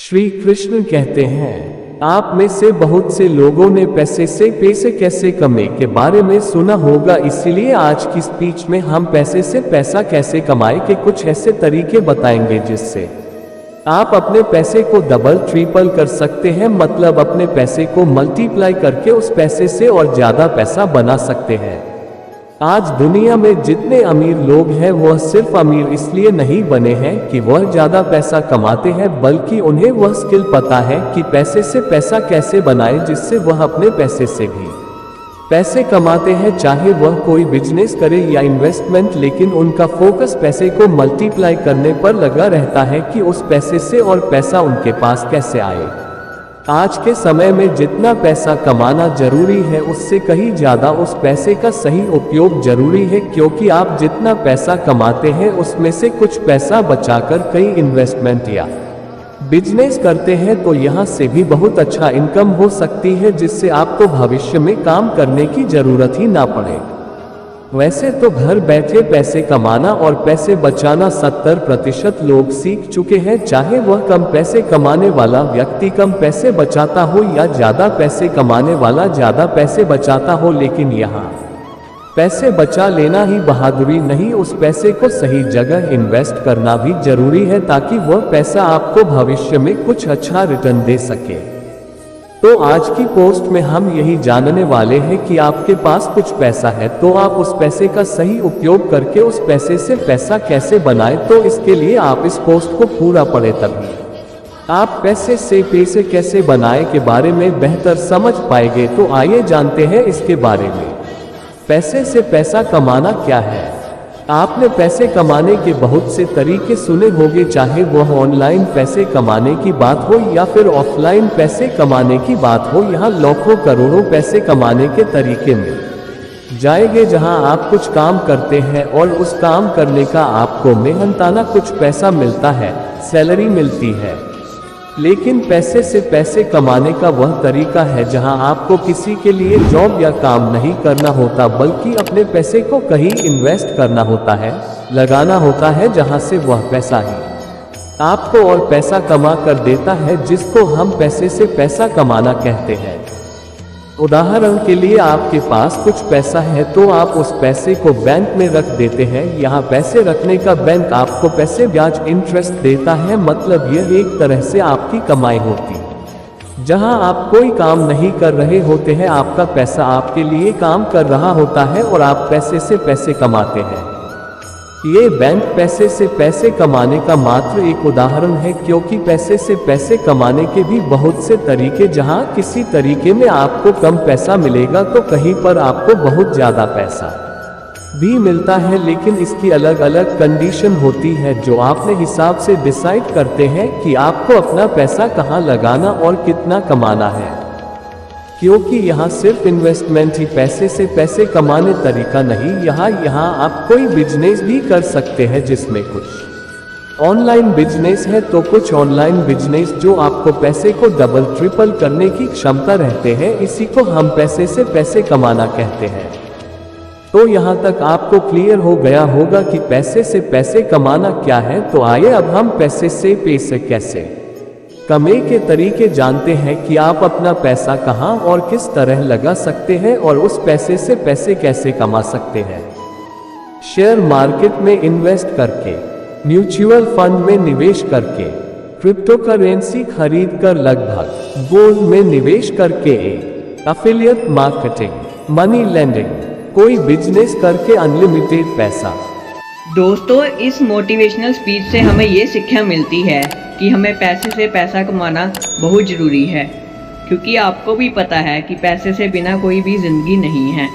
श्री कृष्ण कहते हैं, आप में से बहुत से लोगों ने पैसे कैसे कमाए के बारे में सुना होगा, इसीलिए आज की स्पीच में हम पैसे से पैसा कैसे कमाए के कुछ ऐसे तरीके बताएंगे जिससे आप अपने पैसे को डबल ट्रिपल कर सकते हैं, मतलब अपने पैसे को मल्टीप्लाई करके उस पैसे से और ज्यादा पैसा बना सकते हैं। आज दुनिया में जितने अमीर लोग हैं वह सिर्फ अमीर इसलिए नहीं बने हैं कि वह ज्यादा पैसा कमाते हैं, बल्कि उन्हें वह स्किल पता है कि पैसे से पैसा कैसे बनाए जिससे वह अपने पैसे से भी पैसे कमाते हैं, चाहे वह कोई बिजनेस करे या इन्वेस्टमेंट, लेकिन उनका फोकस पैसे को मल्टीप्लाई करने पर लगा रहता है कि उस पैसे से और पैसा उनके पास कैसे आए। आज के समय में जितना पैसा कमाना जरूरी है उससे कहीं ज्यादा उस पैसे का सही उपयोग जरूरी है, क्योंकि आप जितना पैसा कमाते हैं उसमें से कुछ पैसा बचाकर कई इन्वेस्टमेंट या बिजनेस करते हैं तो यहाँ से भी बहुत अच्छा इनकम हो सकती है, जिससे आपको भविष्य में काम करने की जरूरत ही ना पड़े। वैसे तो घर बैठे पैसे कमाना और पैसे बचाना 70% लोग सीख चुके हैं, चाहे वह कम पैसे कमाने वाला व्यक्ति कम पैसे बचाता हो या ज्यादा पैसे कमाने वाला ज्यादा पैसे बचाता हो। लेकिन यहाँ पैसे बचा लेना ही बहादुरी नहीं, उस पैसे को सही जगह इन्वेस्ट करना भी जरूरी है ताकि वह पैसा आपको भविष्य में कुछ अच्छा रिटर्न दे सके। तो आज की पोस्ट में हम यही जानने वाले हैं कि आपके पास कुछ पैसा है तो आप उस पैसे का सही उपयोग करके उस पैसे से पैसा कैसे बनाएं। तो इसके लिए आप इस पोस्ट को पूरा पढ़ें, तभी आप पैसे से पैसे कैसे बनाएं के बारे में बेहतर समझ पाएंगे। तो आइए जानते हैं इसके बारे में। पैसे से पैसा कमाना क्या है? आपने पैसे कमाने के बहुत से तरीके सुने होंगे, चाहे वह ऑनलाइन पैसे कमाने की बात हो या फिर ऑफलाइन पैसे कमाने की बात हो। यहाँ लाखों करोड़ों पैसे कमाने के तरीके मिल जाएंगे, जहाँ आप कुछ काम करते हैं और उस काम करने का आपको मेहनताना कुछ पैसा मिलता है, सैलरी मिलती है। लेकिन पैसे से पैसे कमाने का वह तरीका है जहां आपको किसी के लिए जॉब या काम नहीं करना होता, बल्कि अपने पैसे को कहीं इन्वेस्ट करना होता है, लगाना होता है, जहां से वह पैसा ही आपको और पैसा कमा कर देता है, जिसको हम पैसे से पैसा कमाना कहते हैं। उदाहरण के लिए आपके पास कुछ पैसा है तो आप उस पैसे को बैंक में रख देते हैं। यहाँ पैसे रखने का बैंक आपको पैसे ब्याज इंटरेस्ट देता है, मतलब यह एक तरह से आपकी कमाई होती। जहाँ आप कोई काम नहीं कर रहे होते हैं, आपका पैसा आपके लिए काम कर रहा होता है और आप पैसे से पैसे कमाते हैं। ये बैंक पैसे से पैसे कमाने का मात्र एक उदाहरण है, क्योंकि पैसे से पैसे कमाने के भी बहुत से तरीके, जहां किसी तरीके में आपको कम पैसा मिलेगा तो कहीं पर आपको बहुत ज्यादा पैसा भी मिलता है। लेकिन इसकी अलग अलग कंडीशन होती है जो आपने हिसाब से डिसाइड करते हैं कि आपको अपना पैसा कहां लगाना और कितना कमाना है, क्योंकि यहाँ सिर्फ इन्वेस्टमेंट ही पैसे से पैसे कमाने तरीका नहीं। यहाँ आप कोई बिजनेस भी कर सकते हैं, जिसमें कुछ ऑनलाइन बिजनेस है तो कुछ ऑनलाइन बिजनेस जो आपको पैसे को डबल ट्रिपल करने की क्षमता रहते हैं, इसी को हम पैसे से पैसे कमाना कहते हैं। तो यहाँ तक आपको क्लियर हो गया होगा कि पैसे से पैसे कमाना क्या है। तो आइए अब हम पैसे से पैसे कैसे कमाने के तरीके जानते हैं कि आप अपना पैसा कहां और किस तरह लगा सकते हैं और उस पैसे से पैसे कैसे कमा सकते हैं। शेयर मार्केट में इन्वेस्ट करके, म्यूचुअल फंड में निवेश करके, क्रिप्टो करेंसी खरीद कर, लगभग गोल्ड में निवेश करके, एफिलिएट मार्केटिंग, मनी लेंडिंग, कोई बिजनेस करके अनलिमिटेड पैसा। दोस्तों, इस मोटिवेशनल स्पीच से हमें ये शिक्षा मिलती है कि हमें पैसे से पैसा कमाना बहुत ज़रूरी है, क्योंकि आपको भी पता है कि पैसे से बिना कोई भी ज़िंदगी नहीं है।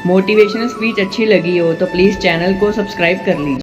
मोटिवेशनल स्पीच अच्छी लगी हो तो प्लीज़ चैनल को सब्सक्राइब कर लीजिए।